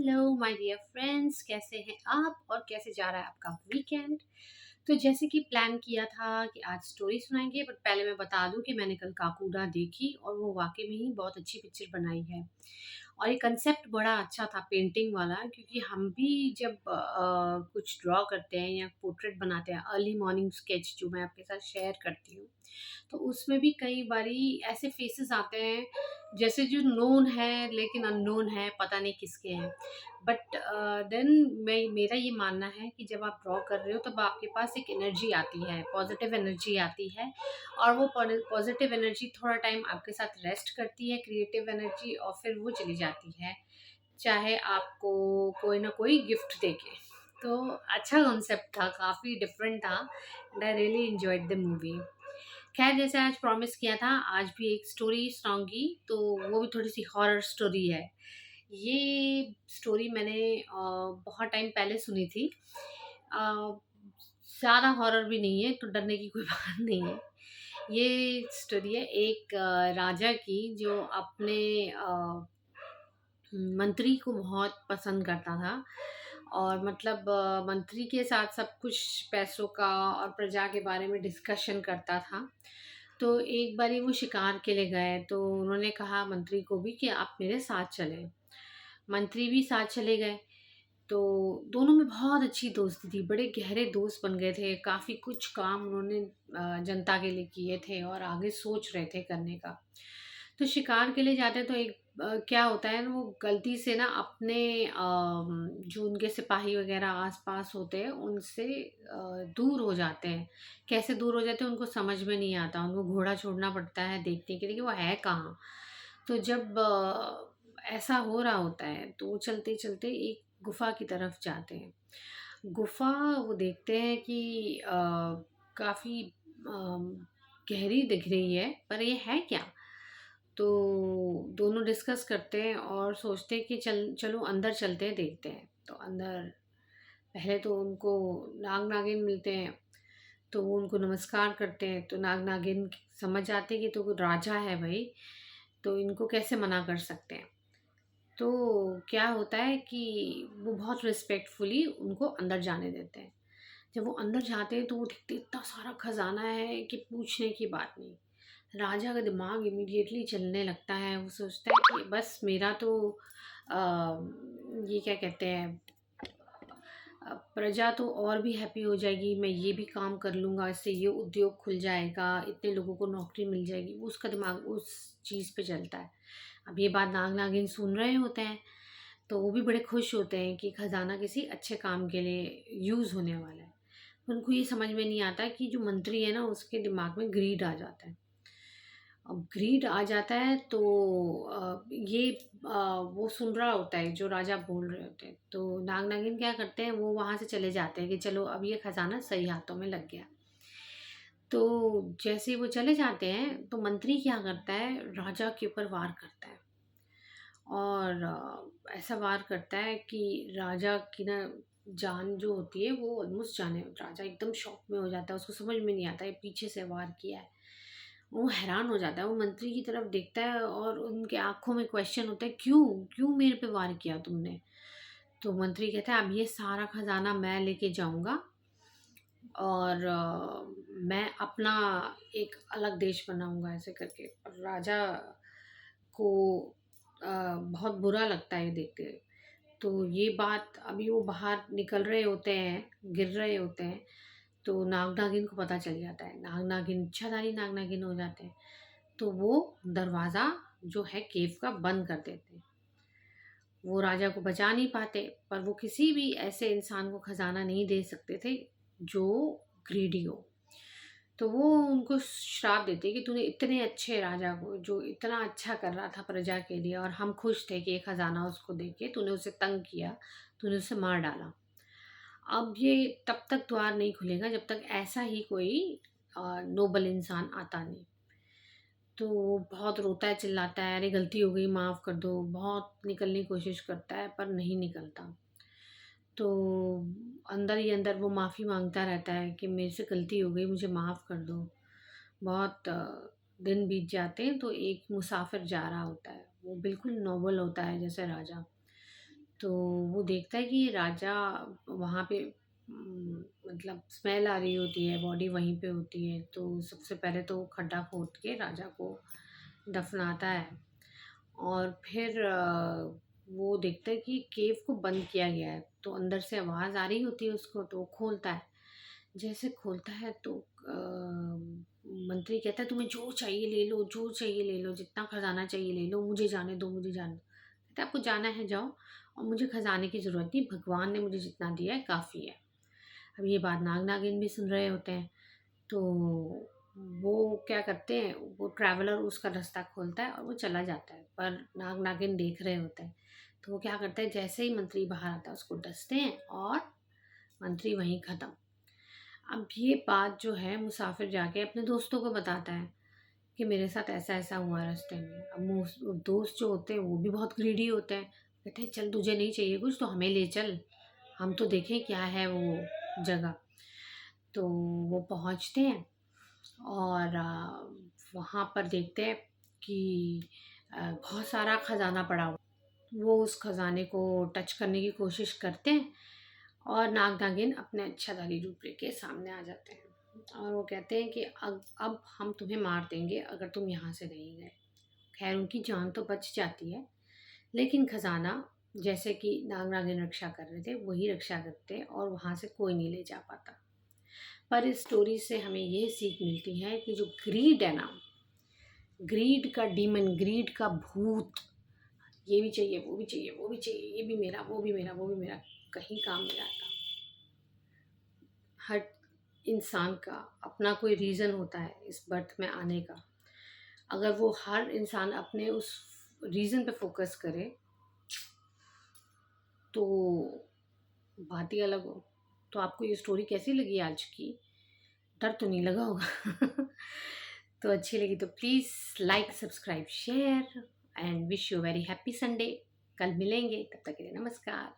Hello my dear friends, कैसे हैं आप और कैसे जा रहा है आपका वीकेंड। तो जैसे कि प्लान किया था कि आज स्टोरी सुनाएंगे, बट पहले मैं बता दूं कि मैंने कल काकूडा देखी और वो वाकई में ही बहुत अच्छी पिक्चर बनाई है। और ये कंसेप्ट बड़ा अच्छा था पेंटिंग वाला, क्योंकि हम भी जब कुछ ड्रॉ करते हैं या पोर्ट्रेट बनाते हैं, अर्ली मॉर्निंग स्केच जो मैं आपके साथ शेयर करती हूँ, तो उसमें भी कई बारी ऐसे फेसेस आते हैं जैसे जो नोन है लेकिन अननोन है, पता नहीं किसके हैं। बट देन मैं मेरा ये मानना है कि जब आप ड्रॉ कर रहे हो तब आपके पास एक एनर्जी आती है, पॉजिटिव एनर्जी आती है। और वो पॉजिटिव एनर्जी थोड़ा टाइम आपके साथ रेस्ट करती है, क्रिएटिव एनर्जी, और फिर वो चली जाती है, चाहे आपको कोई ना कोई गिफ्ट देके। तो अच्छा कॉन्सेप्ट था, काफ़ी डिफरेंट था and I really enjoyed the movie. खैर, जैसे आज प्रॉमिस किया था, आज भी एक स्टोरी सुनाऊंगी, तो वो भी थोड़ी सी हॉरर स्टोरी है। ये स्टोरी मैंने बहुत टाइम पहले सुनी थी। ज़्यादा हॉरर भी नहीं है, तो डरने की कोई बात नहीं है। ये स्टोरी है एक राजा की, जो अपने मंत्री को बहुत पसंद करता था। और मतलब मंत्री के साथ सब कुछ पैसों का और प्रजा के बारे में डिस्कशन करता था। तो एक बारी वो शिकार के लिए गए, तो उन्होंने कहा मंत्री को भी कि आप मेरे साथ चलें। मंत्री भी साथ चले गए। तो दोनों में बहुत अच्छी दोस्ती थी, बड़े गहरे दोस्त बन गए थे। काफ़ी कुछ काम उन्होंने जनता के लिए किए थे और आगे सोच रहे थे करने का। तो शिकार के लिए जाते हैं तो एक क्या होता है ना, वो गलती से ना अपने जो उनके सिपाही वगैरह आस-पास होते हैं उनसे दूर हो जाते हैं। कैसे दूर हो जाते हैं उनको समझ में नहीं आता, उनको घोड़ा छोड़ना पड़ता है देखने के लिए कि वो है कहाँ। तो जब ऐसा हो रहा होता है तो वो चलते-चलते एक गुफ़ा की तरफ जाते हैं। गुफ़ा वो देखते हैं कि काफ़ी गहरी दिख रही है, पर ये है क्या? तो दोनों डिस्कस करते हैं और सोचते हैं कि चलो अंदर चलते हैं, देखते हैं। तो अंदर पहले तो उनको नाग-नागिन मिलते हैं, तो वो उनको नमस्कार करते हैं। तो नाग-नागिन समझ जाते हैं कि तो राजा है भई, तो इनको कैसे मना कर सकते हैं। तो क्या होता है कि वो बहुत रिस्पेक्टफुली उनको अंदर जाने देते हैं। जब वो अंदर जाते हैं तो वो देखते हैं इतना सारा खजाना है कि पूछने की बात नहीं। राजा का दिमाग इमीडिएटली चलने लगता है, वो सोचता है कि बस मेरा तो ये क्या कहते हैं, प्रजा तो और भी हैप्पी हो जाएगी, मैं ये भी काम कर लूँगा, इससे ये उद्योग खुल जाएगा, इतने लोगों को नौकरी मिल जाएगी। उसका दिमाग उस चीज़ पे चलता है। अब ये बात नाग-नागिन सुन रहे होते हैं, तो वो भी बड़े खुश होते हैं कि खजाना किसी अच्छे काम के लिए यूज़ होने वाला है। उनको ये समझ में नहीं आता कि जो मंत्री है ना, उसके दिमाग में ग्रीड आ जाता है। अब ग्रीड आ जाता है तो वो सुन रहा होता है जो राजा बोल रहे होते हैं। तो नाग-नागिन क्या करते हैं, वो वहाँ से चले जाते हैं कि चलो अब ये खजाना सही हाथों में लग गया। तो जैसे ही वो चले जाते हैं तो मंत्री क्या करता है, राजा के ऊपर वार करता है। और ऐसा वार करता है कि राजा की ना जान जो होती है वो ऑलमोस्ट जाने, राजा एकदम शॉक में हो जाता है, उसको समझ में नहीं आता है पीछे से वार किया है। वो हैरान हो जाता है, वो मंत्री की तरफ देखता है और उनके आँखों में क्वेश्चन होता है, "क्यों? क्यों मेरे पे वार किया तुमने?" तो मंत्री कहता है, "अब ये सारा खज़ाना मैं लेके जाऊँगा और मैं अपना एक अलग देश बनाऊँगा", ऐसे करके। और राजा को बहुत बुरा लगता है ये देख के। तो ये बात अभी वो बाहर निकल रहे होते हैं, गिर रहे होते हैं, तो नाग-नागिन को पता चल जाता है। नाग-नागिन इच्छाधारी नाग-नागिन हो जाते हैं। तो वो दरवाज़ा जो है केव का बंद कर देते हैं। वो राजा को बचा नहीं पाते, पर वो किसी भी ऐसे इंसान को खज़ाना नहीं दे सकते थे जो ग्रीडी हो। तो वो उनको श्राप देते हैं कि तूने इतने अच्छे राजा को, जो इतना अच्छा कर रहा था प्रजा के लिए और हम खुश थे कि ये खज़ाना उसको दे के, तूने उसे तंग किया, तूने उसे मार डाला। अब ये तब तक द्वार नहीं खुलेगा जब तक ऐसा ही कोई नोबल इंसान आता नहीं। तो वो बहुत रोता है, चिल्लाता है, "अरे गलती हो गई, माफ़ कर दो।" बहुत निकलने की कोशिश करता है पर नहीं निकलता। तो अंदर ही अंदर वो माफ़ी माँगता रहता है कि मेरे से गलती हो गई, मुझे माफ़ कर दो। बहुत दिन बीत जाते हैं तो एक मुसाफ़िर जा रहा होता है, वो बिल्कुल नॉर्मल होता है जैसे राजा। तो वो देखता है कि राजा वहाँ पे मतलब स्मेल आ रही होती है, बॉडी वहीं पे होती है। तो सबसे पहले तो वो खड्डा खोद के राजा को दफनाता है और फिर वो देखता है कि केव को बंद किया गया है। तो अंदर से आवाज़ आ रही होती है उसको, तो वो खोलता है। जैसे खोलता है तो मंत्री कहता है तुम्हें जो चाहिए ले लो, जो चाहिए ले लो, जितना खजाना चाहिए ले लो, मुझे जाने दो, मुझे जाने दो। कहता है आपको जाना है जाओ, और मुझे खजाने की ज़रूरत नहीं, भगवान ने मुझे जितना दिया है काफ़ी है। अब ये बात नाग नागिन भी सुन रहे होते हैं। तो वो क्या करते हैं, वो ट्रैवलर उसका रास्ता खोलता है और वो चला जाता है, पर नाग नागिन देख रहे होते हैं। तो वो क्या करते हैं, जैसे ही मंत्री बाहर आता है उसको डसते हैं और मंत्री वहीं ख़त्म। अब ये बात जो है मुसाफिर जाके अपने दोस्तों को बताता है कि मेरे साथ ऐसा ऐसा हुआ रास्ते में। अब दोस्त जो होते हैं वो भी बहुत ग्रीडी होते हैं, कहते हैं चल तुझे नहीं चाहिए कुछ तो हमें ले चल, हम तो देखें क्या है वो जगह। तो वो पहुंचते हैं और वहाँ पर देखते हैं कि बहुत सारा खजाना पड़ा हुआ। वो उस खजाने को टच करने की कोशिश करते हैं और नाग नागिन अपने इच्छाधारी रूप लेके सामने आ जाते हैं और वो कहते हैं कि अब हम तुम्हें मार देंगे अगर तुम यहाँ से नहीं गए। खैर उनकी जान तो बच जाती है, लेकिन खजाना जैसे कि नाग नागिन रक्षा कर रहे थे वही रक्षा करते और वहाँ से कोई नहीं ले जा पाता। पर इस स्टोरी से हमें ये सीख मिलती है कि जो ग्रीड है ना, ग्रीड का डीमन, ग्रीड का भूत, ये भी चाहिए, वो भी चाहिए, वो भी चाहिए, ये भी मेरा, वो भी मेरा, वो भी मेरा, कहीं काम नहीं आता। हर इंसान का अपना कोई रीज़न होता है इस बर्थ में आने का। अगर वो हर इंसान अपने उस रीज़न पे फोकस करे तो बात ही अलग हो। तो आपको ये स्टोरी कैसी लगी आज की? डर तो नहीं लगा होगा? तो अच्छी लगी तो please like, subscribe, share and wish you very happy Sunday. कल मिलेंगे, तब तक के लिए नमस्कार।